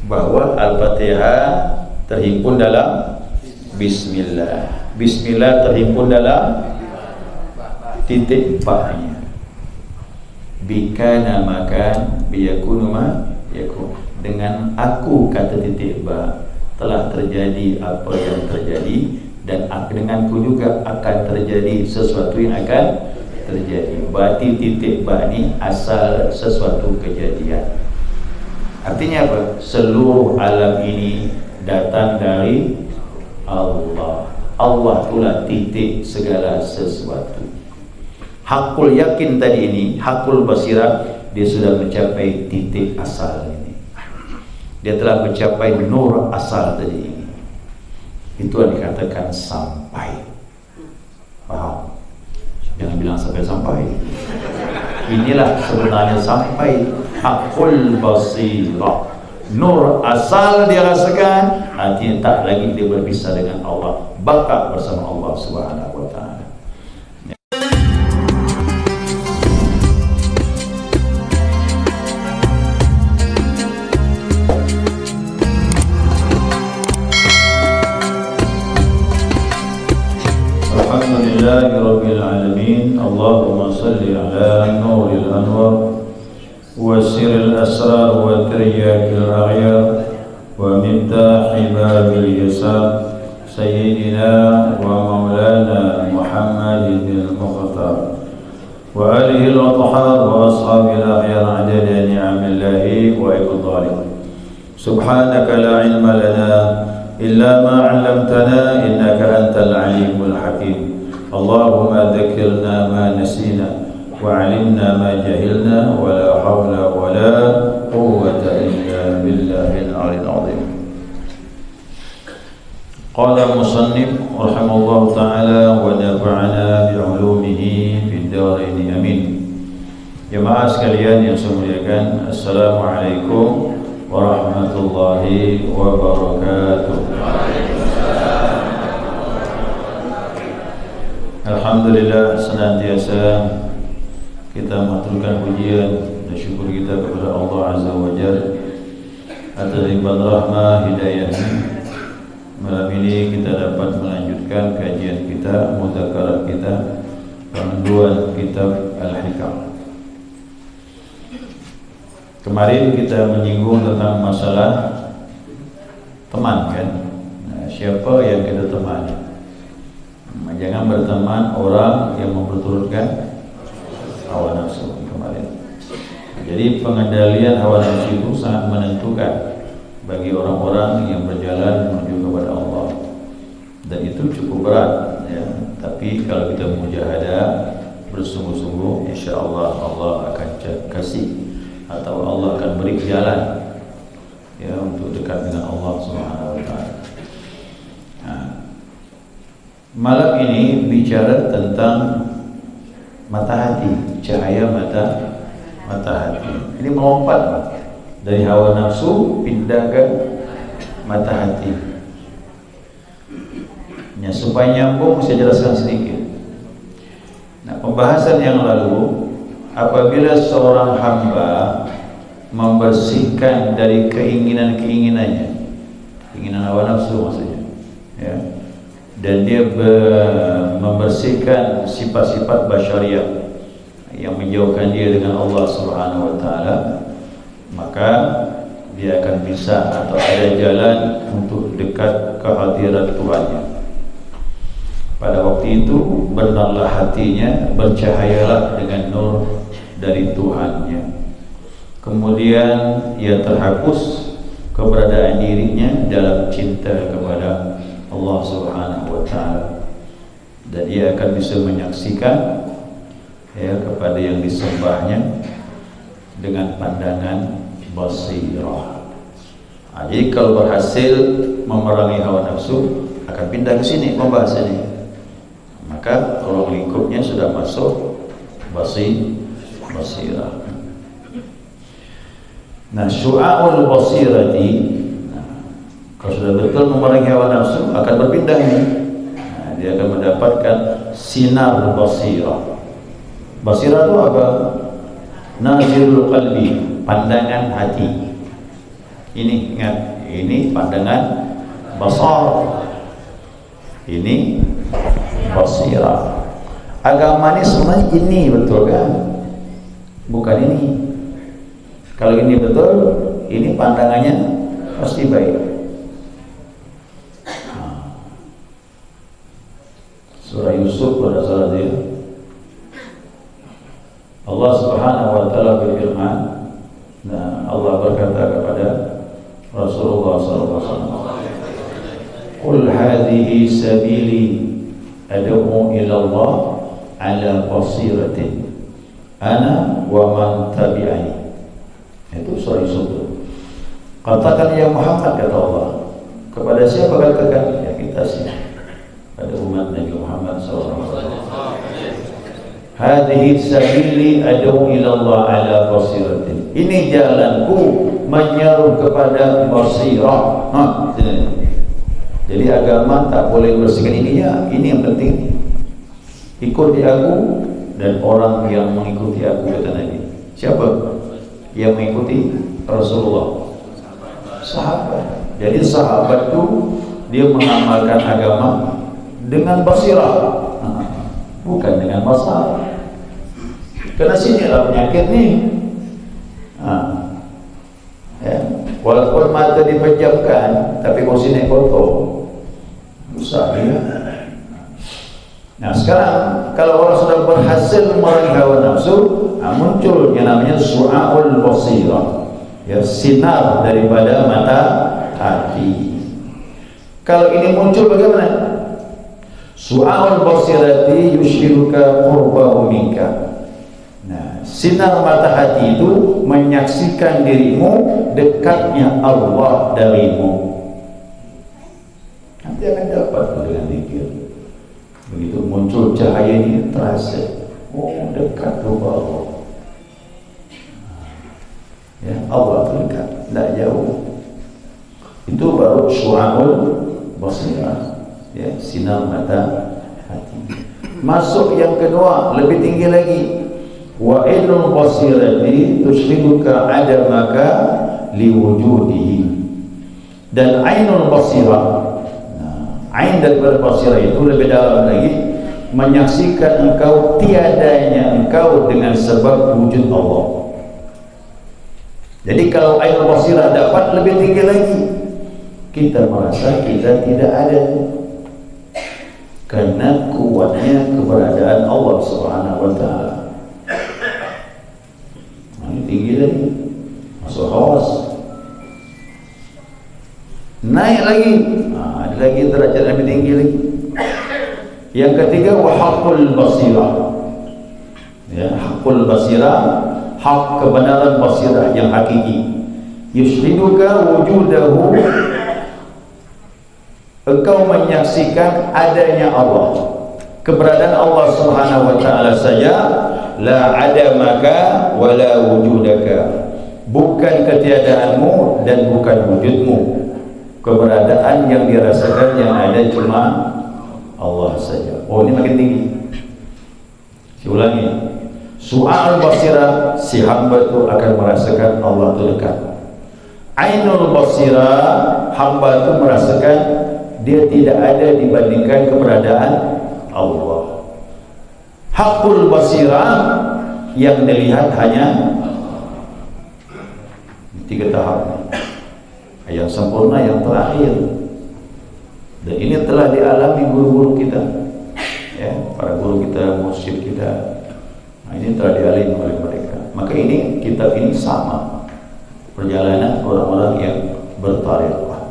bahwa Al-Fatihah terhimpun dalam Bismillah. Bismillah terhimpun dalam titik ba-nya. Bikana makan biyakunu ma yakun. Dengan aku kata titik ba telah terjadi apa yang terjadi, dan denganku juga akan terjadi sesuatu yang akan terjadi. Berarti titik ba ni asal sesuatu kejadian. Artinya apa? Seluruh alam ini datang dari Allah. Allah itulah titik segala sesuatu. Hakul yakin tadi ini, hakul basirah, dia sudah mencapai titik asal ini. Dia telah mencapai nur asal tadi ini. Itu yang dikatakan sampai. Paham? Jangan bilang sampai-sampai. Inilah sebenarnya sampai hakul basirah. Nur asal dia rasakan, artinya tak lagi dia berpisah dengan Allah, bakat bersama Allah Subhanahu wa ta'ala. Alhamdulillahirabbil alamin. Allahumma salli ala nuril anwar وسر الأسرار وترياك الأغيار ومفتاح باب اليسار سيدنا ومولانا محمد المختار وآله الأطهار وأصحاب الأخيار عدد نعم الله وإفضاله. سبحانك لا علم لنا إلا ما علمتنا إنك أنت العليم الحكيم. اللهم ذكرنا ما نسينا وعلمنا ما جهلنا ولا حول ولا قوة إلا بالله العلي العظيم. قال المصنف رحمه الله تعالى ونفعنا بعلومه في الدارين آمين. Jemaah sekalian yang saya muliakan, Assalamualaikum warahmatullahi wabarakatuh. Alhamdulillah, senantiasa kita maturkan pujian dan syukur kita kepada Allah Azza wa Jalla atas limpahan rahmah hidayahnya. Malam ini kita dapat melanjutkan kajian kita, mudzakarah kita, panduan kitab Al-Hikam. Kemarin kita menyinggung tentang masalah teman, kan? Nah, siapa yang kita temani? Jangan berteman orang yang memperturutkan hawa nafsu kemarin. Jadi pengendalian hawa nafsu itu sangat menentukan bagi orang-orang yang berjalan menuju kepada Allah, dan itu cukup berat, ya. Tapi kalau kita mujahadah bersungguh-sungguh, insya Allah Allah akan kasih, atau Allah akan beri jalan, ya, untuk dekat dengan Allah Subhanahu wa ta'ala. Nah, malam ini bicara tentang mata hati, cahaya mata hati. Ini melompat dari hawa nafsu pindah ke mata hati. Ya, supaya nyambung saya jelaskan sedikit. Nah, pembahasan yang lalu, apabila seorang hamba membersihkan dari keinginan-keinginannya, keinginan hawa nafsu maksudnya, ya, dan dia membersihkan sifat-sifat basyariah yang menjauhkan dia dengan Allah Subhanahu wa ta'ala, maka dia akan bisa atau ada jalan untuk dekat ke hadirat Tuhannya. Pada waktu itu benarlah hatinya, bercahayalah dengan nur dari Tuhannya. Kemudian ia terhapus keberadaan dirinya dalam cinta kepada Allah Subhanahu wa ta'ala, dan dia akan bisa menyaksikan, ya, kepada yang disembahnya dengan pandangan basirah. Jadi kalau berhasil memerangi hawa nafsu, akan pindah ke sini pembahasan ini, maka ruang lingkupnya sudah masuk basirah. Nah, syu'a'ul basirati, kalau sudah betul memerangi hawa nafsu, akan berpindah ini. Nah, dia akan mendapatkan sinar basirah. Basirah itu apa? Nazirul qalbi, pandangan hati. Ini ingat, ini pandangan basar, ini basirah. Agama ini sebenarnya ini, betul kan? Bukan ini. Kalau ini betul, ini pandangannya pasti baik. Surah Yusuf pada saat itu Allah Subhanahu wa taala berfirman, nah Allah berkata kepada Rasulullah sallallahu alaihi wasallam, "Qul hadhihi sabili ad'u ila Allah ala basiratin ana wa man tabi'ani." Itu surah Yusuf. Katakan ya Muhammad, kata Allah, kepada siapa katakan? Ya kita sih, pada umat Nabi Muhammad SAW. Hadhihi sabili ad'u ila Allah ala basiratin. Ini jalanku menyeru kepada basirah. Jadi agama tak boleh bersihkan ininya. Ini yang penting. Ikuti aku dan orang yang mengikuti aku, kata Nabi. Siapa yang mengikuti Rasulullah? Sahabat. Jadi sahabat itu dia mengamalkan agama dengan basirah, bukan dengan basar. Karena sinilah penyakit nih. Ya. Walaupun mata dipejamkan, tapi kau sini kotor, susah ya. Nah sekarang kalau orang sudah berhasil meraih hawa nafsu, muncul yang namanya su'aul basirah, ya, sinar daripada mata hati. Kalau ini muncul bagaimana? Su'aul basirati yushiruka qurbahu minka. Nah, sinar mata hati itu menyaksikan dirimu dekatnya Allah darimu. Nanti akan dapat dengan zikir. Begitu muncul cahaya ini terasa, oh dekat kepada Allah. Ya, Allah itu dekat, tidak jauh. Itu baru su'aul basirah, ya, sinar mata hati. Masuk yang kedua, lebih tinggi lagi. Wa ainul basirati tushhiduka adamaka liwujudihi. Dan ainul basirah, nah, ain daripada basirah itu lebih dalam lagi, menyaksikan engkau tiadanya engkau dengan sebab wujud Allah. Jadi kalau ainul basirah dapat, lebih tinggi lagi, kita merasa kita tidak ada karena kuatnya keberadaan Allah Subhanahu wa taala. Tinggi lagi, masuk hawas, naik lagi, ada lagi derajat lebih tinggi lagi. Yang ketiga, wa haqqul basirah, ya, haqqul basirah, hak kebenaran basirah yang hakiki. Yushhiduka wujudahu, engkau menyaksikan adanya Allah, keberadaan Allah Subhanahu wa taala saja. La adamaka wa la wujudaka, bukan ketiadaanmu dan bukan wujudmu. Keberadaan yang dirasakan yang ada cuma Allah saja. Oh, ini makin tinggi. Saya ulangi, su'al basirah, si hamba itu akan merasakan Allah itu dekat. Ainul basirah, hamba itu merasakan dia tidak ada dibandingkan keberadaan Allah. Hakul basirah, yang dilihat hanya tiga tahap. Yang sempurna, yang terakhir, dan ini telah dialami guru-guru kita, ya, para guru kita, mursyid kita. Nah, ini telah dialami oleh mereka. Maka ini kitab ini sama perjalanan orang-orang yang bertariqah.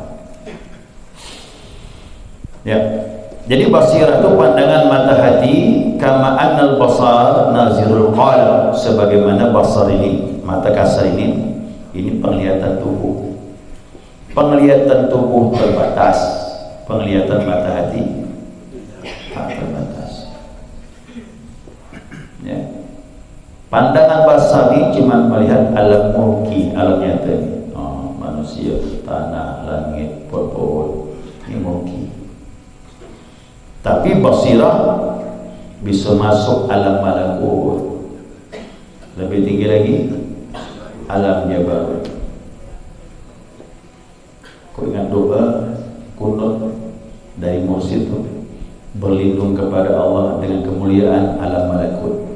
Ya. Jadi basirah itu pandangan mata hati, kama annal basar nazirul qalb, sebagaimana basar ini, mata kasar ini penglihatan tubuh. Penglihatan tubuh terbatas, penglihatan mata hati tak terbatas. Ya. Pandangan basar ini cuma melihat alam mulki, alam nyata, manusia, tanah, langit, pohon, ini mulki. Tapi basirah bisa masuk alam malakut, lebih tinggi lagi alam jabarut. Kau ingat doa kunut dari mursyid itu, berlindung kepada Allah dengan kemuliaan alam malakut.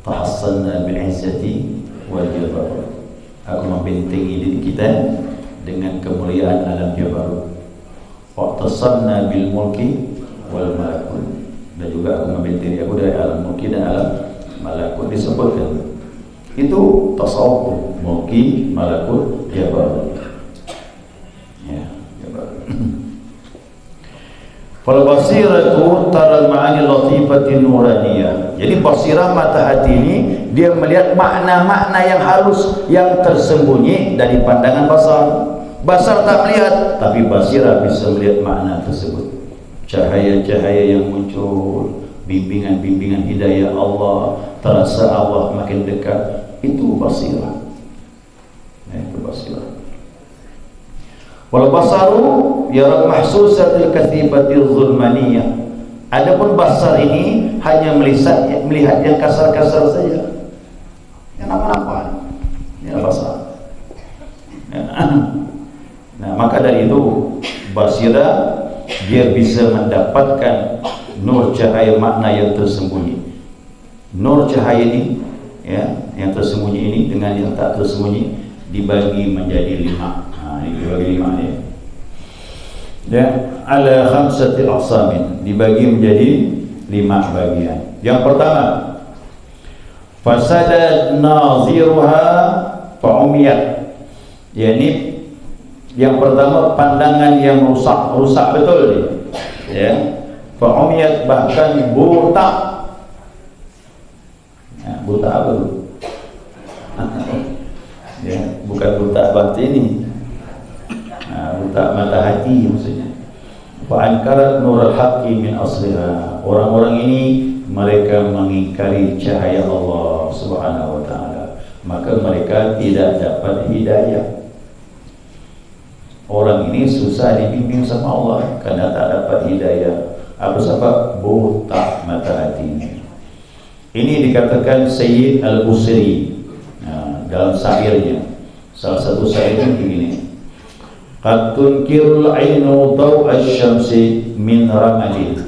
Tahassanna bi'izzati wal jabarut. Aku membentengi diri kita dengan kemuliaan alam jabarut. Waqtasanna bil mulki wal malakut. Dan juga aku membentengi aku dari alam mulki dan alam malakut. Disebutkan itu tasawuf, mulki, malakut, jabarut. Ya, jabarut. Fal basiratu taral ma'ani latifatin nuraniyah. Jadi basirah mata hati ini dia melihat makna-makna yang halus yang tersembunyi dari pandangan basar. Basar tak melihat, tapi basirah bisa melihat makna tersebut. Cahaya-cahaya yang muncul, bimbingan-bimbingan hidayah Allah, terasa Allah makin dekat, itu basirah. Itu basirah. Wal basaru yara mahsusatil kathibatil zulmaniyah. Adapun basar ini hanya melihat yang kasar-kasar saja. Yang apa-apa. Ini basar. Nah, maka dari itu basirah dia bisa mendapatkan nur cahaya makna yang tersembunyi. Nur cahaya ini, ya, yang tersembunyi ini dengan yang tak tersembunyi dibagi menjadi 5. Dibagi 5 ya. Ya, ala khamsati aqsamin, dibagi menjadi 5 bagian. Yang pertama, fasada naziruha fa'umiyat. Yani yang pertama pandangan yang rusak betul ni. Ya. Fa'umiyat, bahkan buta. Ya, buta apa tu? Ya, bukan buta batini. Buta mata hati maksudnya. Fa ankarat nurul haqqi min asliha. Orang-orang ini mereka mengingkari cahaya Allah Subhanahu wa taala, maka mereka tidak dapat hidayah. Orang ini susah dibimbing sama Allah karena tak dapat hidayah. Apa sebab? Buta mata hatinya. Ini dikatakan Sayyid Al-Busiri dalam syairnya. Salah satu syairnya begini: qad tunkirul ainu daw asy-syamsi min ramadin.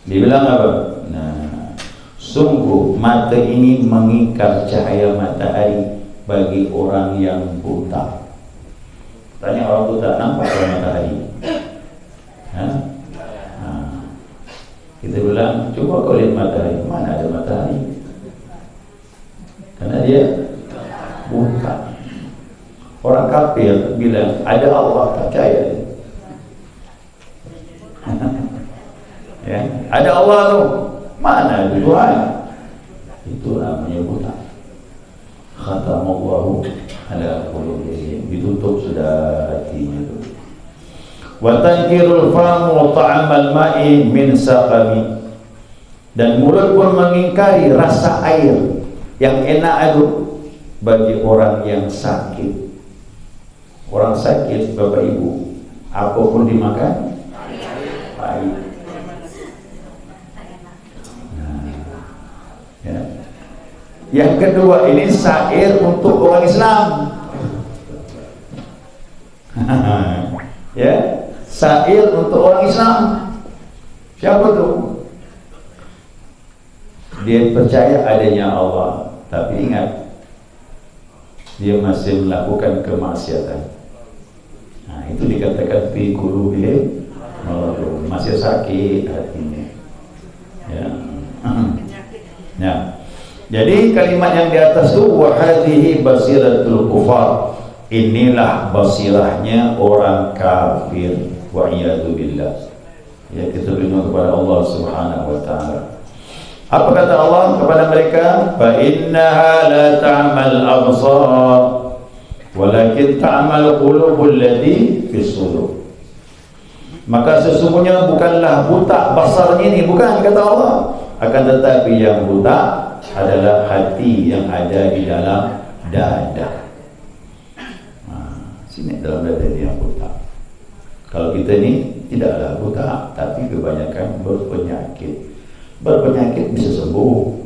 Dibilang apa? Nah, sungguh mata ini mengingkar cahaya matahari bagi orang yang buta. Tanya orang buta, nampak matahari? Nah, kita bilang, coba kau lihat matahari. Mana ada matahari? Karena dia buta. Orang kafir bilang ada Allah, tak percaya. Ya, ada Allah tu, mana ada Tuhan? Itu namanya buta. Khatamallahu ala qulubihim, ditutup sudah hatinya itu. Wa tankirul famu ta'amal ma'i min saqami. Dan mulut pun mengingkari rasa air yang enak itu bagi orang yang sakit. Orang sakit, Bapak Ibu, apapun dimakan pahit. Ya. Yang kedua, ini syair untuk orang Islam. Ya, syair untuk orang Islam. Siapa tu? Dia percaya adanya Allah, tapi ingat dia masih melakukan kemaksiatan. Nah, itu dikatakan fi qulubihim maradun, masih sakit hatinya. Ya. Ya. Jadi kalimat yang di atas itu wa hadhihi basiratul kufar. Inilah basirahnya orang kafir, wa iyadu billah. Ya, kita berdoa kepada Allah Subhanahu wa taala. Apa kata Allah kepada mereka? Fa innaha la ta'mal absar walakin ta'mal qulubul lati fis sudur. Maka sesungguhnya bukanlah buta basarnya ini, bukan, kata Allah, akan tetapi yang buta adalah hati yang ada di dalam dada. Sini dalam dada ini yang buta. Kalau kita ni tidaklah buta, tapi kebanyakan berpenyakit. Berpenyakit bisa sembuh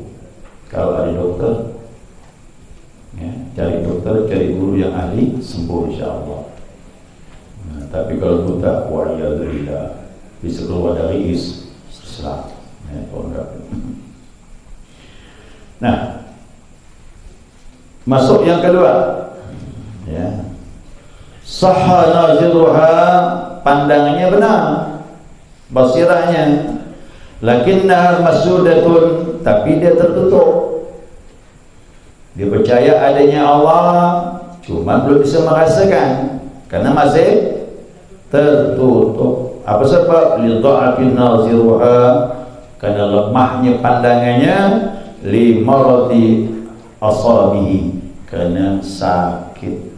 kalau ada dokter. Ya, cari dokter, cari guru yang ahli, sembuh insya Allah. Tapi kalau buta, wa'iyadzubillah, bisa keluar dari Islam. Nah, masuk yang kedua, ya. Sahha naziruha, pandangannya benar, basirahnya, lakinnaha masudatun, tapi dia tertutup. Dia percaya adanya Allah, cuma belum bisa merasakan karena masih tertutup. Apa sebab? Li dha'afin naziruha, karena lemahnya pandangannya, li maradi asabihi, karena sakit.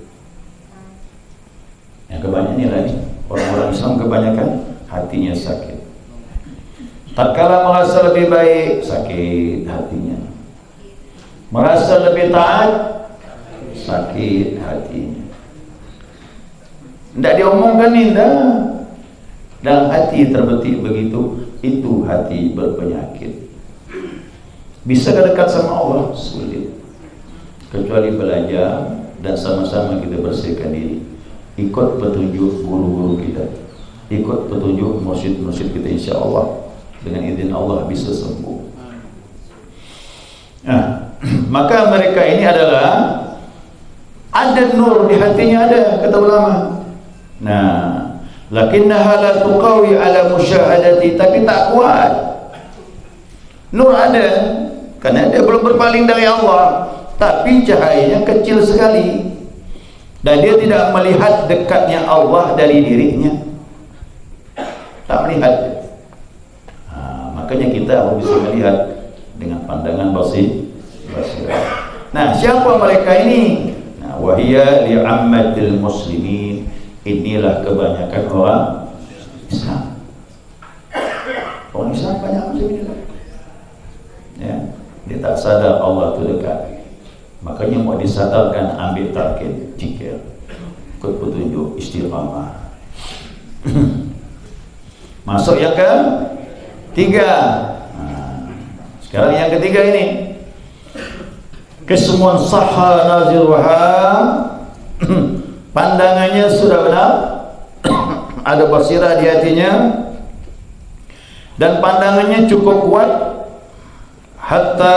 Yang kebanyakan ini lagi orang-orang Islam kebanyakan hatinya sakit. Tak kala merasa lebih baik, sakit hatinya. Merasa lebih taat, sakit hatinya. Tidak diomongkan ini, dalam hati terbetik begitu. Itu hati berpenyakit. Bisa dekat sama Allah? Sulit. Kecuali belajar dan sama-sama kita bersihkan diri, ikut petunjuk guru-guru kita, ikut petunjuk mursyid-mursyid kita, insya Allah dengan izin Allah bisa sembuh. Nah, maka mereka ini adalah ada nur di hatinya, ada, kata ulama. Nah, lakinnaha la tuqawi ala musyahadati, tapi tak kuat. Nur ada, karena dia belum berpaling dari Allah, tapi cahayanya kecil sekali, dan dia tidak melihat dekatnya Allah dari dirinya, tak melihat. Makanya kita harus bisa melihat dengan pandangan basirah. Nah, siapa mereka ini? Nah, wahiyya li'ammatil muslimin, inilah kebanyakan orang Islam. Orang Islam banyak macam ini, ya, dia tak sadar Allah itu dekat. Makanya mau disadarkan, ambil target, jikir, ikut petunjuk, istiqamah. Masuk yang ke tiga. Nah, sekarang yang ketiga ini, qismun sahha naziruha, pandangannya sudah benar, ada basirah di hatinya, dan pandangannya cukup kuat, hatta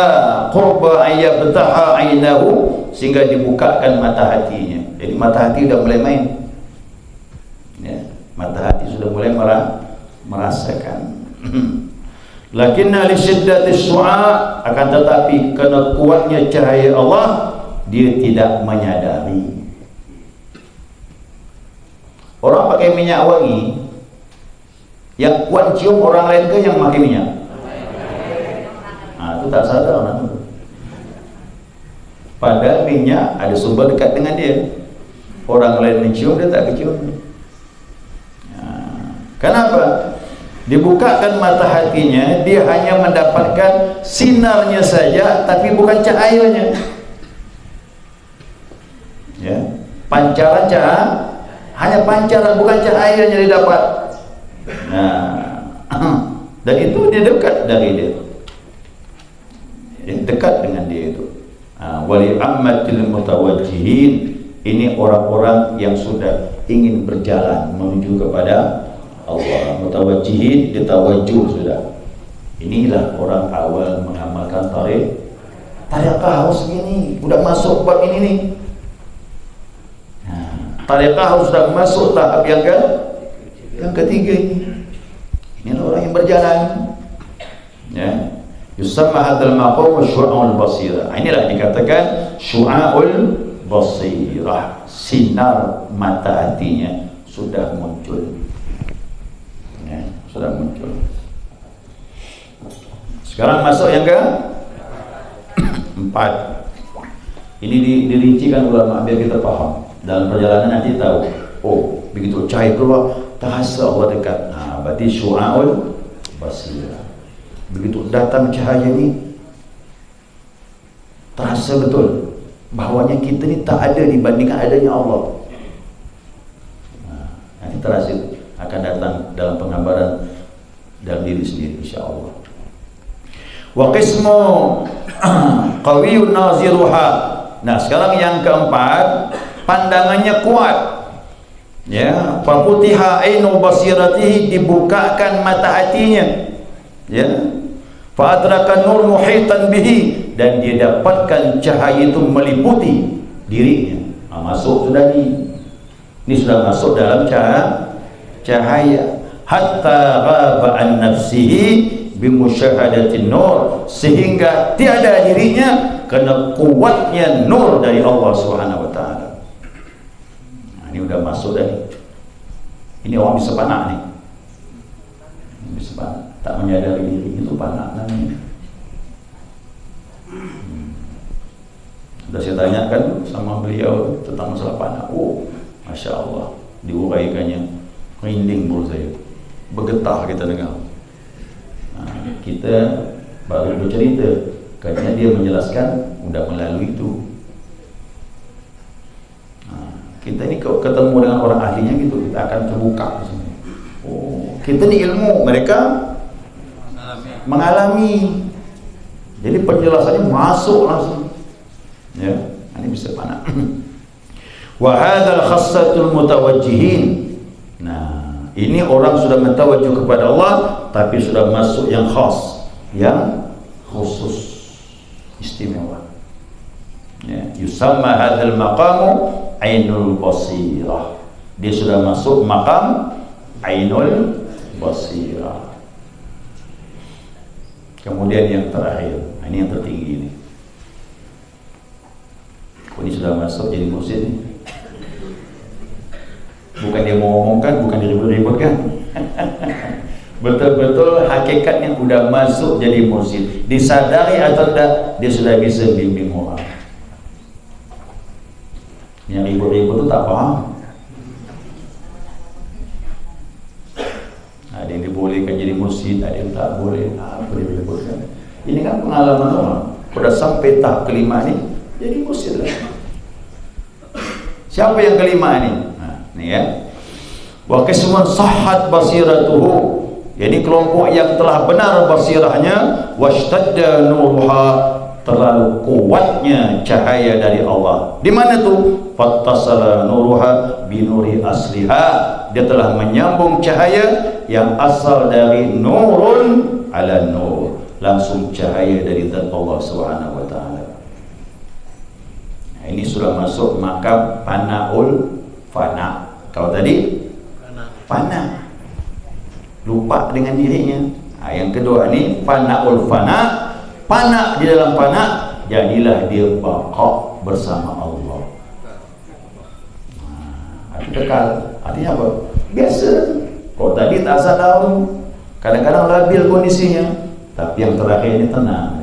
qurba ayyabtaha ainahu, sehingga dibukakan mata hatinya. Jadi mata hati sudah mulai main, ya, mata hati sudah mulai merasakan. Lakinna li syiddati syu'a, akan tetapi karena kuatnya cahaya Allah, dia tidak menyadari. Orang pakai minyak wangi, yang kuat cium orang lain ke yang pakai minyak? Nah, itu tak sadar orang itu. Padahal minyak ada sumber dekat dengan dia. Orang lain mencium, dia tak kecium. Nah, kenapa? Dibukakan mata hatinya, dia hanya mendapatkan sinarnya saja, tapi bukan cahayanya. Ya, pancaran cahaya, hanya pancaran, bukan cahayanya didapat. Nah, dan itu dia dekat dari dia, dekat dengan dia itu. Wali ammatil mutawajjihin, ini orang-orang yang sudah ingin berjalan menuju kepada Allah. Mutawajjihin, ditawajjuh sudah. Inilah orang awal mengamalkan tariqah harus begini, udah masuk bab ini nih. Tariqah harus sudah masuk tahap yang ketiga ini. Inilah orang yang berjalan, ya. Yusamma hadzal maqam syu'aul basirah. Inilah dikatakan syu'aul basirah, sinar mata hatinya sudah muncul, ya, sudah muncul. Sekarang masuk yang ke 4. Ini dirincikan ulama biar kita paham. Dalam perjalanan nanti tahu, oh begitu cahaya keluar terasa Allah dekat. Nah, berarti syu'aul basirah. Begitu datang cahaya ini, terasa betul bahwanya kita ni tak ada dibandingkan adanya Allah. Nah, nanti terasa akan datang dalam penggambaran dalam diri sendiri, insya-Allah. Wa qismu qawiyun naziruha. Nah, sekarang yang keempat, pandangannya kuat, Ya, fafutiha ainu basiratihi, dibukakan mata hatinya. Ya, fa adraka nur muhitan bihi, dan dia dapatkan cahaya itu meliputi dirinya. Masuk sudah ini sudah masuk dalam cahaya. Hatta ghaba an nafsihi bimusyahadatin nur, sehingga tiada dirinya karena kuatnya nur dari Allah Subhanahu wa taala. Ini udah masuk dah ni. Ini orang bisa panak ni. Bisa panak, tak menyadari diri itu panak namanya. Sudah saya tanyakan sama beliau tentang masalah panak. Oh, Masya Allah, diuraikannya merinding mulut saya, bergetar kita dengar. Kita baru bercerita, katanya dia menjelaskan sudah melalui itu. Kita ni kalau ketemu dengan orang ahlinya gitu, kita akan terbuka di sini. Oh, kita ni ilmu, mereka mengalami. Jadi penjelasannya masuk langsung. Ya, ini bisa panak. Wa hadzal khassatul mutawajjihin. Nah, ini orang sudah mentawajjuh kepada Allah, tapi sudah masuk yang khas, yang khusus, istimewa. Ya, yusamma hadzal maqamu ainul basirah. Dia sudah masuk maqam ainul basirah. Kemudian yang terakhir, ini yang tertinggi ini. Ini sudah masuk jadi mursyid ini. Bukan dia mau ngomongkan, bukan dia ribut-ributkan. Betul-betul hakikatnya sudah masuk jadi mursyid. Disadari atau tidak, dia sudah bisa bimbing orang. Yang ribut-ribut itu tak paham. Ada yang dibolehkan jadi mursyid, ada yang tak boleh. Apa dia ributkan? Ini kan pengalaman orang. Sudah sampai tahap kelima ni, jadi mursyid lah. Siapa yang kelima ni? Ni ya. Wa qismun sahhat basiratuhu. Jadi kelompok yang telah benar basirahnya, washtadda nuruha, terlalu kuatnya cahaya dari Allah. Di mana tu? Fattasala nuruha binuri asliha. Dia telah menyambung cahaya yang asal dari nurun ala nur, langsung cahaya dari zat Allah Subhanahu wa taala. Ini sudah masuk makam fanaul fana. Kalau tadi fana, lupa dengan dirinya. Yang kedua ni fanaul fana, fana di dalam fana, jadilah dia baqa bersama Allah. Arti kekal. Artinya apa? Biasa. Kalau tadi tak sadar, kadang-kadang labil kondisinya, tapi yang terakhir ini tenang.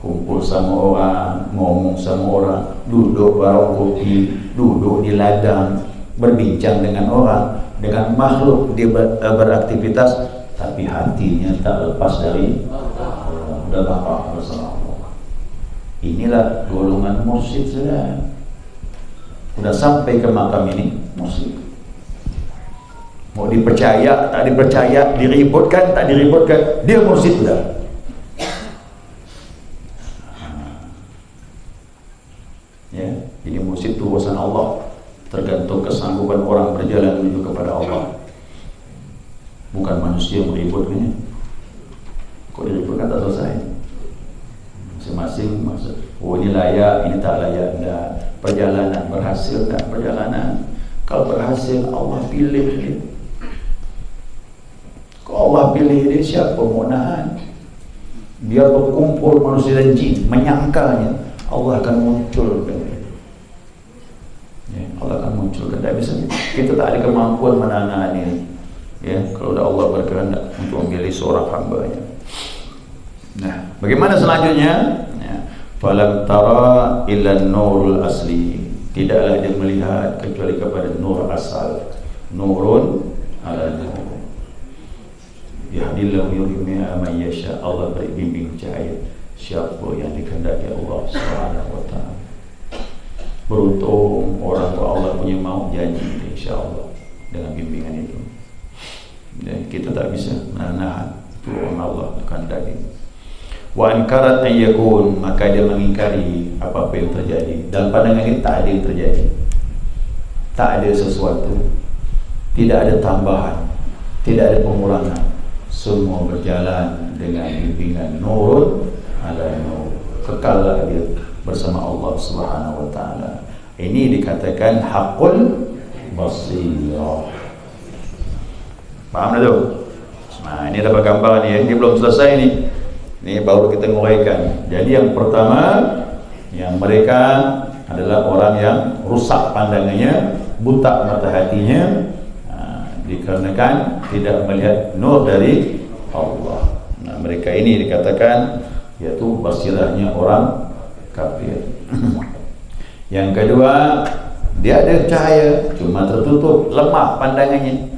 Kumpul sama orang, ngomong sama orang, duduk warung kopi, duduk di ladang, berbincang dengan orang, dengan makhluk dia beraktivitas, tapi hatinya tak lepas dari Allah. Sudah bapak bersama Allah. Inilah golongan mursyid sudah. Sudah sampai ke makam ini mursyid. Mau dipercaya, tak dipercaya, diributkan, tak diributkan, dia mursyid sudah. Ya, jadi mursyid itu urusan Allah, tergantung kesanggupan orang berjalan menuju kepada Allah, bukan manusia meributkannya. Kok diributkan tak selesai, masing-masing maksud, oh ini layak, ini tak layak. Dan perjalanan berhasil dan perjalanan, kalau berhasil Allah pilih dia. Kalau Allah pilih dia, siapa mau nahan? Biar berkumpul manusia dan jin menyangkalnya, Allah akan munculkan. Ya, Allah akan munculkan. Tak bisa, kita tak ada kemampuan menahan ini. Ya, kalau Allah berkehendak untuk memilih seorang hamba-Nya. Nah, bagaimana selanjutnya? Ya, falam tara illa nurul asli. Tidaklah dia melihat kecuali kepada nur asal. Nurun ala nur. Yahdillahu yudhima man yasha. Allah beri bimbing cahaya siapa yang dikehendaki Allah Subhanahu wa taala. Beruntung orang tua Allah punya mau janji, insya-Allah dengan bimbingan itu. Dan kita tak bisa menahan Tuhan Allah kehendaki. Wa ankarat an yakun, maka dia mengingkari apa yang terjadi. Dalam pandangan ini tak ada yang terjadi, tak ada sesuatu. tidak ada tambahan, tidak ada pengurangan, semua berjalan dengan bimbingan nurun ala nur, kekallah dia bersama Allah Subhanahu wa taala. Ini dikatakan haqqul basirah. Faham dah tu? Nah, ini dapat gambar ni, ini belum selesai ni. Ini baru kita nguraikan. Jadi yang pertama, yang mereka adalah orang yang rusak pandangannya, buta mata hatinya, dikarenakan tidak melihat nur dari Allah. Nah, mereka ini dikatakan yaitu basirahnya orang kafir. Yang kedua, dia ada cahaya, cuma tertutup, lemah pandangannya,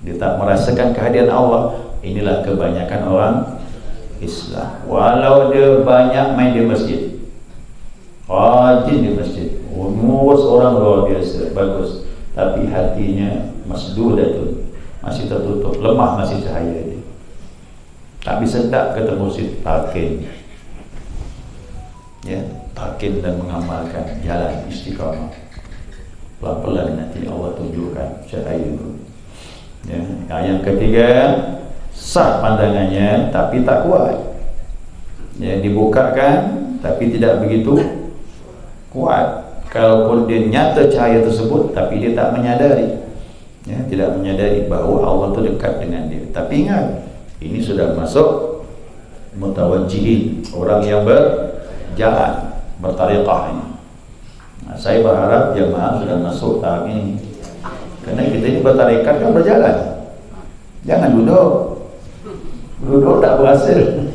dia tak merasakan kehadiran Allah. Inilah kebanyakan orang Islam. Walau dia banyak main di masjid, rajin di masjid, ngurus orang luar biasa, bagus, tapi hatinya masdudatun, masih tertutup, lemah, masih cahaya dia. Tak bisa tak ketemu si takin, ya, takin dan mengamalkan jalan istiqamah. Pelan-pelan nanti Allah tunjukkan cahaya itu. Ya. Yang ketiga, sah pandangannya tapi tak kuat. Ya, dibukakan tapi tidak begitu kuat. Kalaupun dia nyata cahaya tersebut, tapi dia tak menyadari, ya, tidak menyadari bahawa Allah itu dekat dengan dia. Tapi ingat, ini sudah masuk mutawajjihin, orang yang berjalan, bertariqah ini. Nah, saya berharap jemaah sudah masuk tahap ini, karena kita ini bertarikat kan berjalan. Jangan duduk tak berhasil.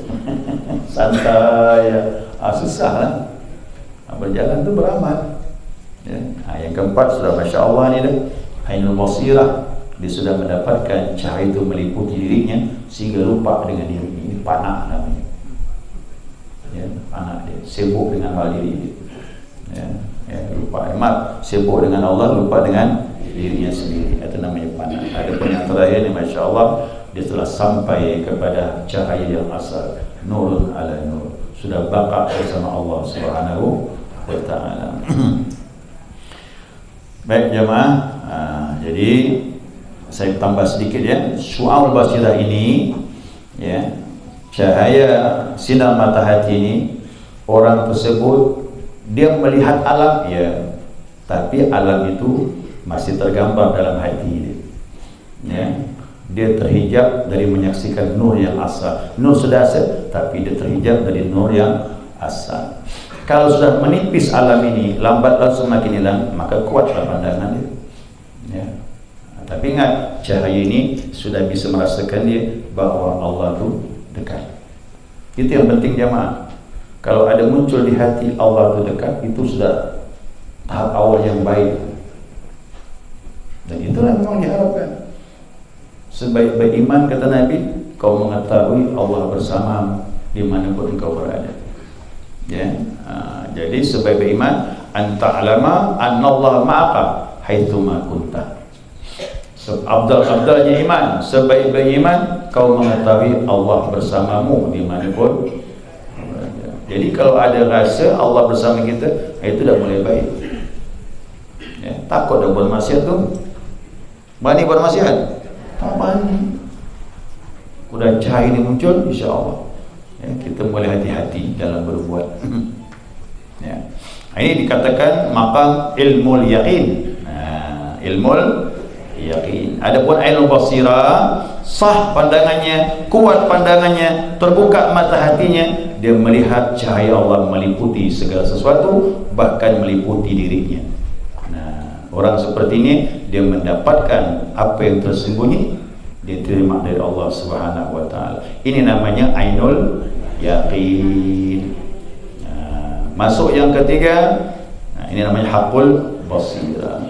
Santai ya, susah lah. Berjalan tu beramal. Ya. Yang keempat sudah Masya Allah ni dah, ainul basirah, dia sudah mendapatkan cahaya itu meliputi dirinya sehingga lupa dengan diri. Ini panah namanya, ya, panah dia, sibuk dengan hal diri dia, ya, lupa, sibuk dengan Allah, lupa dengan dirinya sendiri. Itu namanya panah. Ada pun yang terakhir ni Masya Allah, dia telah sampai kepada cahaya yang asal, nurun ala nur, sudah baqa bersama Allah Subhanahu wa ta'ala. Baik jemaah, jadi saya tambah sedikit ya, syu'aul basirah ini, ya, cahaya sinar mata hati ini, orang tersebut dia melihat alam, ya, tapi alam itu masih tergambar dalam hati dia, ya. Dia terhijab dari menyaksikan nur yang asal. Nur sudah asal, tapi dia terhijab dari nur yang asal. Kalau sudah menipis alam ini, lambat laun semakin hilang, maka kuatlah pandangan dia, ya. Tapi ingat, cahaya ini sudah bisa merasakan dia bahawa Allah itu dekat. Itu yang penting jemaah. Kalau ada muncul di hati Allah itu dekat, itu sudah tahap awal yang baik. Dan itulah memang diharapkan. Sebaik-baik iman, kata Nabi, kau mengetahui Allah bersama dimanapun engkau berada, ya. Jadi sebaik-baik iman, anta'alama annallaha ma'aka haitsuma kunta. Abdal-abdalnya iman, sebaik-baik iman, kau mengetahui Allah bersamamu dimanapun berada. Jadi kalau ada rasa Allah bersama kita, itu dah mulai baik, ya. Takut dah buat maksiat tu, berani buat maksiat, tak berani. Udah cahaya ini muncul, insya-Allah, ya, kita mulai hati-hati dalam berbuat. Ya. Ini dikatakan maqam ilmul yaqin. Nah, ilmul yaqin. Adapun ainul basirah, sah pandangannya, kuat pandangannya, terbuka mata hatinya, dia melihat cahaya Allah meliputi segala sesuatu, bahkan meliputi dirinya. Nah, orang seperti ini dia mendapatkan apa yang tersembunyi, dia terima dari Allah Subhanahu wa taala. Ini namanya ainul yaqin. Masuk yang ketiga, ini namanya haqqul basirah.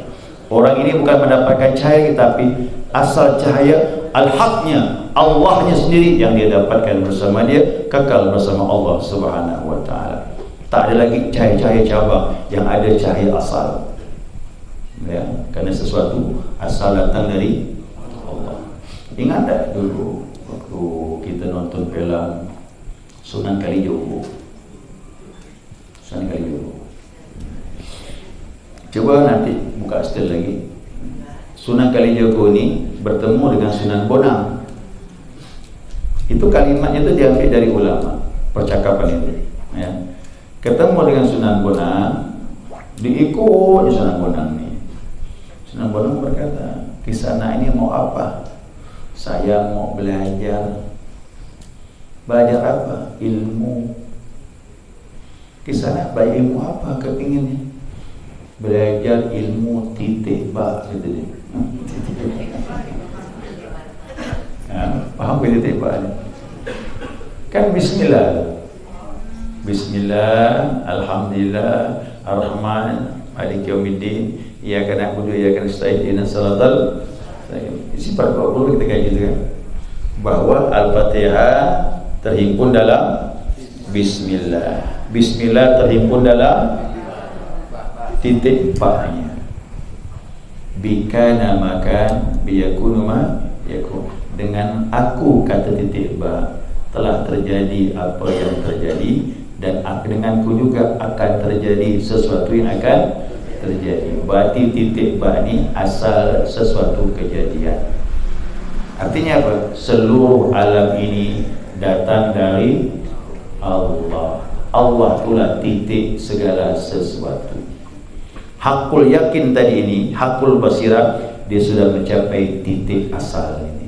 Orang ini bukan mendapatkan cahaya, tapi asal cahaya al-haqnya, Allahnya sendiri yang dia dapatkan bersama dia, kekal bersama Allah Subhanahu wa ta'ala. Tak ada lagi cahaya-cahaya cabang, yang ada cahaya asal, ya, kerana sesuatu asal datang dari Allah. Ingat tak dulu waktu kita nonton film Sunan Kalijogo? Sunan Kalijogo, coba nanti buka setel lagi, Sunan Kalijogo ini bertemu dengan Sunan Bonang. Itu kalimatnya itu diambil dari ulama, percakapan itu. Ya. Ketemu dengan Sunan Bonang, diikut Sunan Bonang nih. Sunan Bonang berkata, "Kisana ini mau apa?" "Saya mau belajar." "Belajar apa?" "Ilmu." "Kisana belajar ilmu apa kepinginnya?" "Belajar ilmu titik ba," gitu dia. Paham titik ba ni? Kan bismillah. Bismillah, alhamdulillah, ar-Rahman, Maliki yaumiddin, iyyaka na'budu wa iyyaka nasta'in, ihdinas siratal mustaqim. Sifat 20 kita kaji itu kan. Bahwa Al-Fatihah terhimpun dalam bismillah. Bismillah terhimpun dalam titik ba-nya. Bikana makan biyakunu ma yakun. Dengan aku kata titik ba telah terjadi apa yang terjadi, dan denganku juga akan terjadi sesuatu yang akan terjadi. Berarti titik ba ni asal sesuatu kejadian. Artinya apa? Seluruh alam ini datang dari Allah. Allah itulah titik segala sesuatu. Hakul yakin tadi ini, hakul basirah, dia sudah mencapai titik asal ini.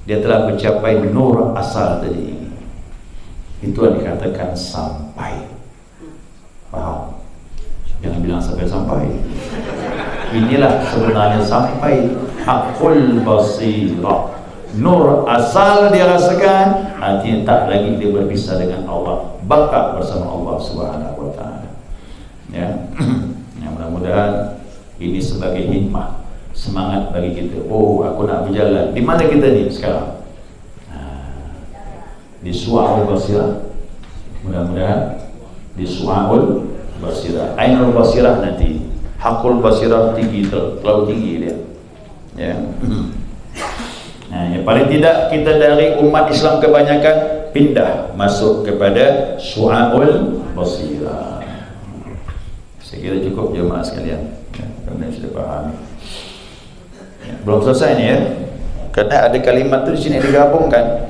Dia telah mencapai nur asal tadi ini. Itu yang dikatakan sampai. Paham? Jangan bilang sampai-sampai. Inilah sebenarnya sampai. Hakul basirah, nur asal dia rasakan, artinya tak lagi dia berpisah dengan Allah, bakat bersama Allah Subhanahu wa ta'ala. Ya. Mudah-mudahan ini sebagai hikmah, semangat bagi kita. Oh, aku nak berjalan. Di mana kita ni sekarang? Di Su'aul Basirah. Mudah-mudahan di Su'aul Basirah. Ainul Basirah nanti. Hakul Basirah tinggi, terlalu tinggi dia. Ya. Nah, yang paling tidak kita dari umat Islam kebanyakan pindah masuk kepada Su'aul Basirah. Saya kira cukup jemaah sekalian. Ya, kerana sudah faham. Ya, belum selesai ni ya. Kerana ada kalimat tu di sini digabungkan.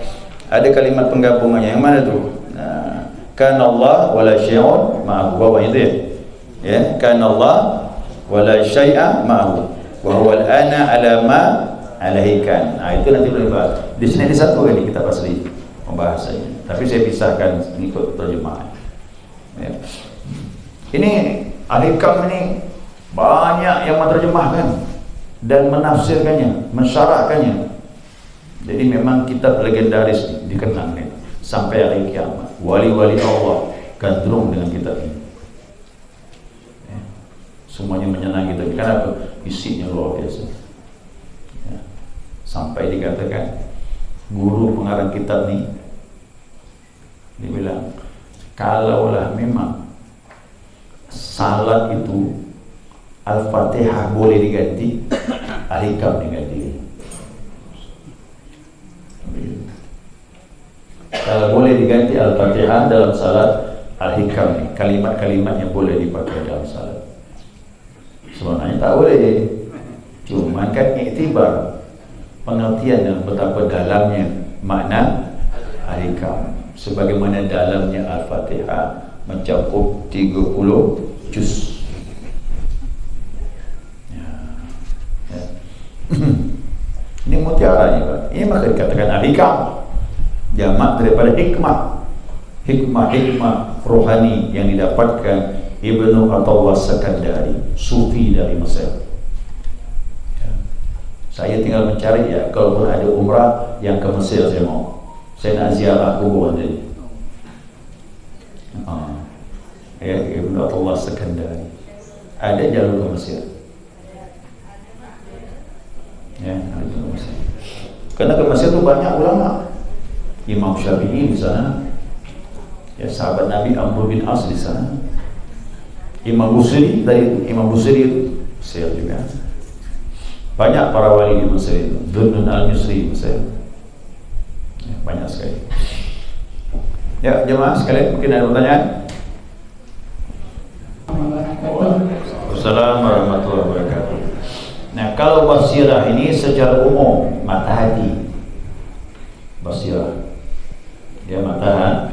Ada kalimat penggabungannya. Yang mana tu? Nah, kana Allah wala syai'un ma'ahu. Bawah itu ya. Ya, kana Allah wala syai'a ma'ahu. Wa huwa al-ana ala ma alaikan. Nah, itu nanti boleh bahas. Di sini ada satu kali kita asli pembahasannya. Tapi saya pisahkan mengikut terjemahan. Ya. Ini Al-Hikam ini banyak yang menerjemahkan dan menafsirkannya, mensyarahkannya. Jadi memang kitab legendaris dikenang ni sampai hari kiamat. Wali-wali Allah gandrung dengan kitab ini. Ya. Semuanya menyenangi kitab. Kenapa? Isinya luar biasa. Ya. Sampai dikatakan guru pengarang kitab ni, dia bilang, kalaulah memang salat itu Al-Fatihah boleh diganti, Al-Hikam diganti. Kalau boleh diganti Al-Fatihah dalam salat, Al-Hikam, kalimat-kalimat yang boleh dipakai dalam salat. Sebenarnya tak boleh. Cuma kan iktibar, pengertian dan betapa dalamnya makna Al-Hikam. Sebagaimana dalamnya Al-Fatihah mencakup 30 juz. Ya. Ya. Ini mutiara ni Pak. Ini maka dikatakan Al-Hikam, jamak daripada hikmah. Hikmah rohani yang didapatkan Ibnu Athaillah Sekandari, sufi dari Mesir. Ya. Saya tinggal mencari ya, kalaupun ada umrah yang ke Mesir saya mau. Saya nak ziarah kubur tadi. Ya, Ibnu Athaillah Sekandari. Ada jalur ke Mesir. Ya, ada ke Mesir. Karena ke Mesir tu banyak ulama. Imam Syafi'i di sana. Ya, sahabat Nabi Amr bin As di sana. Imam Busiri dari Imam Busiri itu Mesir juga. Banyak para wali di Mesir itu. Dunnun al-Misri Mesir. Ya, banyak sekali. Ya, jemaah sekalian, mungkin ada pertanyaan? Assalamualaikum warahmatullahi wabarakatuh. Nah, kalau basirah ini secara umum mata hati. Basirah dia mata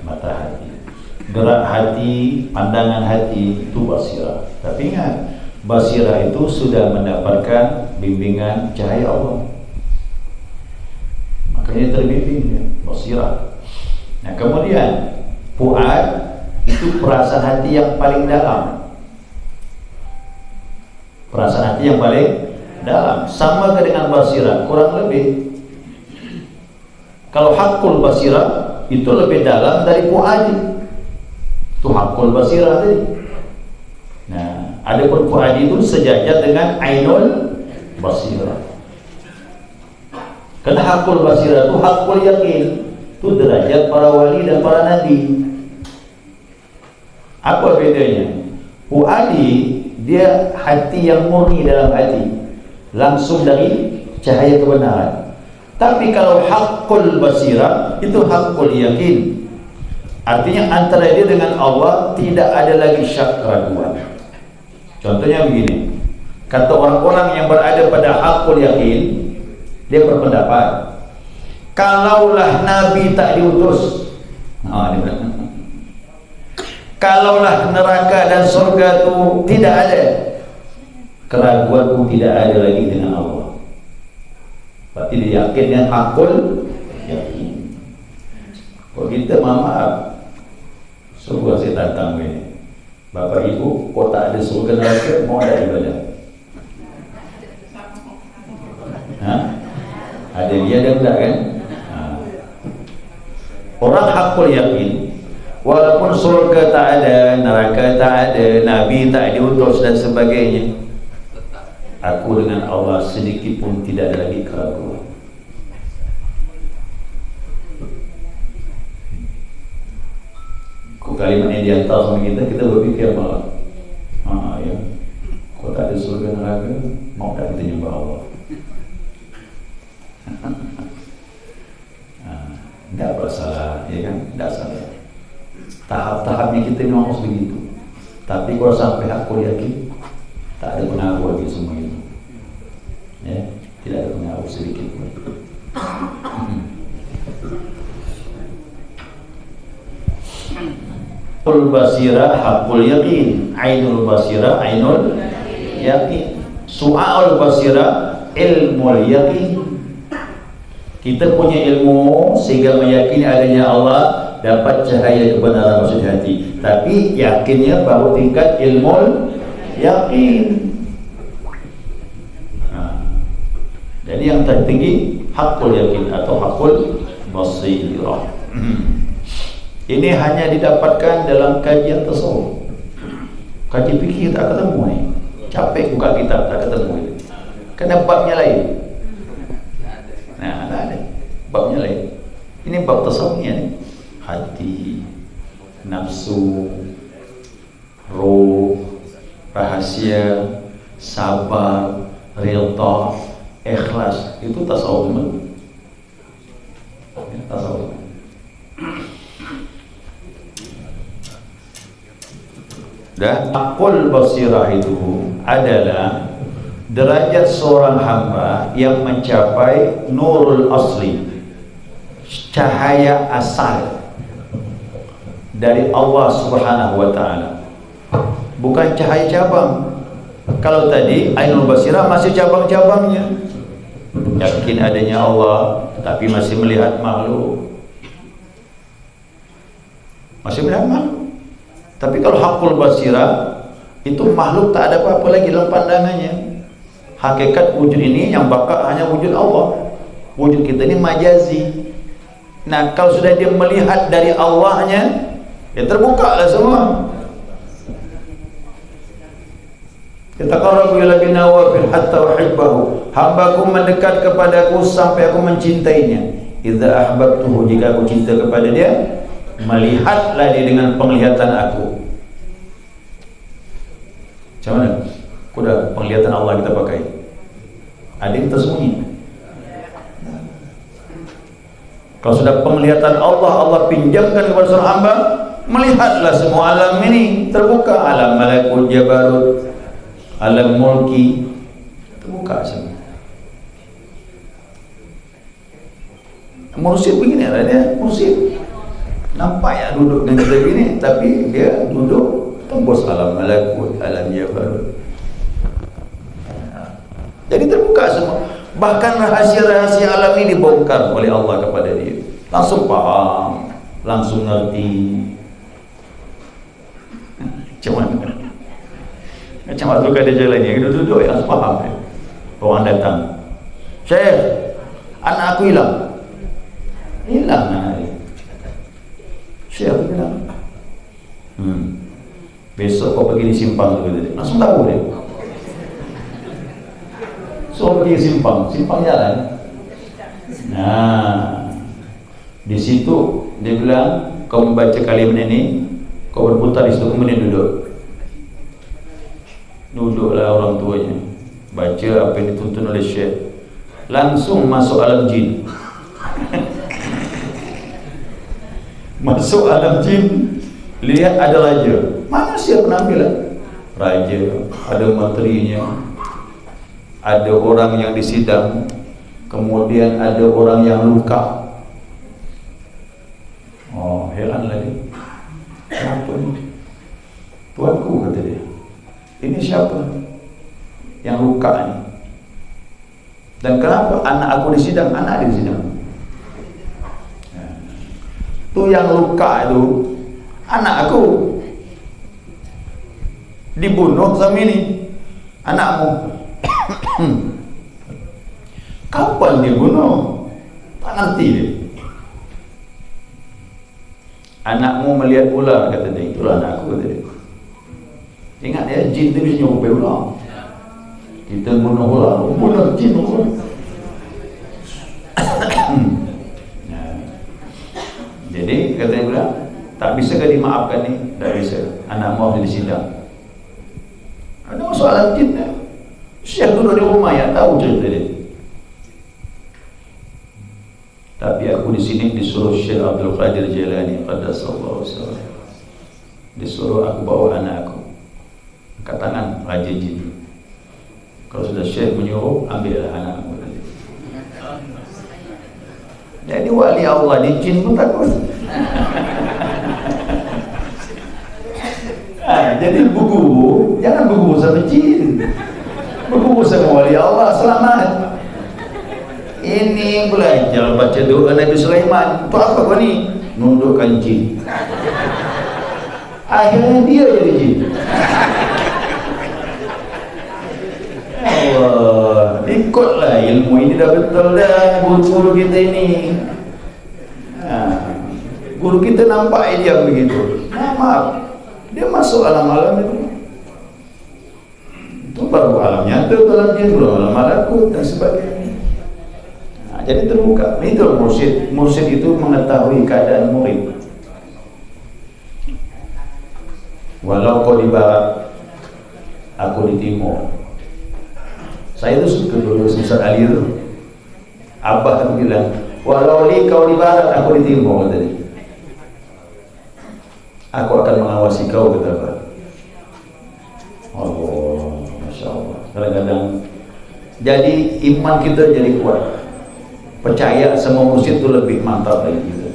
hati, gerak hati, pandangan hati, itu basirah. Tapi ingat, basirah itu sudah mendapatkan bimbingan cahaya Allah, makanya terbimbing dia, basirah. Nah kemudian fuad itu perasaan hati yang paling dalam, perasaan hati yang paling dalam. Sama dengan basirah, kurang lebih. Kalau hakul basirah itu lebih dalam dari fuadi. Itu hakul basirah tadi. Nah, adapun fuadi itu sejajar dengan ainul basirah. Karena hakul basirah itu hakul yakin, itu derajat para wali dan para nabi. Apa bedanya? Fuadi dia hati yang murni dalam hati, langsung dari cahaya kebenaran. Tapi kalau hakul basirah itu hakul yakin, artinya antara dia dengan Allah tidak ada lagi syak keraguan. Contohnya begini, kata orang-orang yang berada pada hakul yakin, dia berpendapat kalaulah Nabi tak diutus, kalaulah neraka dan surga itu tidak ada, keraguanku tidak ada lagi dengan Allah. Berarti dia yakin yang hakul yakin. Kalau kita maaf, surga saya tantang ini, Bapak Ibu, kok tak ada surga neraka, mau ada ibadah? Ada dia ada enggak kan? Orang hakul yakin, walaupun surga tak ada, neraka tak ada, Nabi tak diutus dan sebagainya, aku dengan Allah sedikit pun tidak ada lagi keraguan. Kok kalimat yang diantar sama kita berpikir malah, ya, kok tak ada surga neraka, mau tak kita nyembah Allah? Tidak bersalah, ya kan? Tidak salah. Tahap-tahapnya kita memang harus begitu. Tapi kalau sampai aku yakin, tak ada pengaruh lagi semua itu. Ya, tidak ada pengaruh sedikit pun. Hakul basirah, hakul yakin. Ainul basirah, ainul yakin. Su'aul basirah, ilmul yakin. Kita punya ilmu sehingga meyakini adanya Allah, dapat cahaya kebenaran maksud hati. Tapi yakinnya baru tingkat ilmul yakin. Jadi yang tertinggi hakul yakin atau hakul basirah. Ini hanya didapatkan dalam kajian tasawuf. Kaji fikih tak ketemu nih. Capek buka kitab tak ketemu. Karena babnya lain. Nah, ada babnya lain. Ini bab tasawufnya nih. Hati, nafsu, roh, rahasia, sabar, ridha, ikhlas, itu tasawuf. Ya, tasawuf. Dan hakul basirah itu adalah derajat seorang hamba yang mencapai nurul asli, cahaya asal dari Allah Subhanahu wa ta'ala, bukan cahaya cabang. Kalau tadi ainul basirah masih cabang-cabangnya, yakin adanya Allah tapi masih melihat makhluk, masih melihat makhluk. Tapi kalau hakul basirah itu makhluk tak ada apa-apa lagi dalam pandangannya. Hakikat wujud ini yang bakal hanya wujud Allah. Wujud kita ini majazi. Nah, kalau sudah dia melihat dari Allahnya, ya terbuka lah semua. Yataqarrabu ila binawafil hatta uhibbahu. Hambaku mendekat kepadaku sampai aku mencintainya. Idza ahbabtuhu, jika aku cinta kepada dia, melihatlah dia dengan penglihatan aku. Macam mana? Kuda penglihatan Allah kita pakai. Ada yang tersembunyi. Kalau sudah penglihatan Allah, Allah pinjamkan kepada seorang hamba, melihatlah semua alam ini terbuka. Alam malakut jabarut, alam mulki, terbuka semua. Mursyid begini lah dia, mursyid nampak ya duduk dengan kita begini, tapi dia duduk tembus alam malakut, alam jabarut. Jadi terbuka semua. Bahkan rahasia-rahasia alam ini dibongkar oleh Allah kepada dia. Langsung paham, langsung ngerti. Macam mana? Macam waktu kada jalan ni, duduk-duduk ya, langsung faham. Orang datang, Syekh, anak aku hilang. Hilang anak dia. Syekh aku hilang. Besok kau pergi di simpang tu, langsung tahu dia. So pergi simpang jalan. Nah, di situ dia bilang, kau membaca kalimat ini, kau berputar di situ, kemudian duduklah orang tuanya, baca apa yang dituntun oleh Syekh, langsung masuk alam jin. Masuk alam jin, lihat ada raja. Manusia penampilan raja, ada menterinya, ada orang yang disidang, kemudian ada orang yang luka. Oh, heran lagi. Siapa ni? Tuanku, kata dia. Ini siapa yang luka ni? Dan kenapa anak aku disidang? Anak dia disidang. Tu yang luka itu anak aku, dibunuh sama ini anakmu. Kapan dibunuh? Tak ngerti dia. Anakmu melihat ular, kata dia. Itulah anakku, kata dia. Ingat ya, jin tu bisa nyuruh ular. Kita bunuh ular, bunuh jin ular. Jadi kata dia bilang, tak bisa ke dimaafkan ni? Tak bisa. Anakmu harus disidang. Ada masalah jin dah. Syekh duduk di rumah yang tahu cerita dia. Tapi aku di sini disuruh Syekh Abdul Qadir Jailani qaddasallahu sirrahu, disuruh aku bawa anak aku angkat tangan raja jin. Kalau sudah Syekh menyuruh, ambillah anakmu. Jadi wali Allah di jin pun takut. Jadi berguru, jangan berguru sama jin, berguru sama wali Allah, selamat. Ini belajar baca doa Nabi Sulaiman. Untuk apa kau ni? Nundukkan jin. Akhirnya dia jadi jin. Allah, ikutlah ilmu ini dah betul dah guru-guru kita ini. Guru kita nampak dia begitu. Maaf, dia masuk alam-alam itu baru alam nyata, alam jin, belum alam malakut dan sebagainya. Jadi terbuka. Itu mursyid. Mursyid itu mengetahui keadaan murid. Walau kau di barat, aku di timur. Saya itu suka dulu Ustaz Ali itu. Abah itu bilang, walau kau di barat, aku di timur, kata dia. Aku akan mengawasi kau, kata Abah. Allah, Masya Allah. Kadang-kadang jadi iman kita jadi kuat. Percaya sama mursyid itu lebih mantap lagi kita.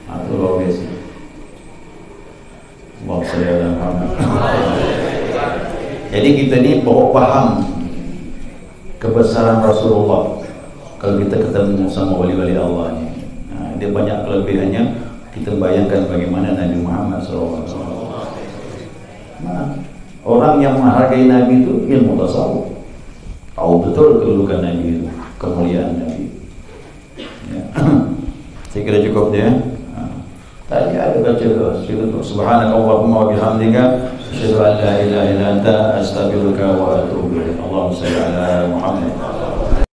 Itu luar biasa. Allah sallallahu alaihi wasallam. Jadi kita ni bawa paham kebesaran Rasulullah. Kalau kita ketemu sama wali-wali Allah ni, dia banyak kelebihannya. Kita bayangkan bagaimana Nabi Muhammad SAW. Orang yang menghargai Nabi itu ilmu tasawuf. Tahu betul kedudukan Nabi itu, kemuliaan Nabi. Ya. Saya kira cukup dia. Tadi ada baca doa. Subhanakallahumma wa bihamdika, asyhadu an la ilaha illa anta, astaghfiruka wa atubu ilaik. Allahumma shalli ala Muhammad.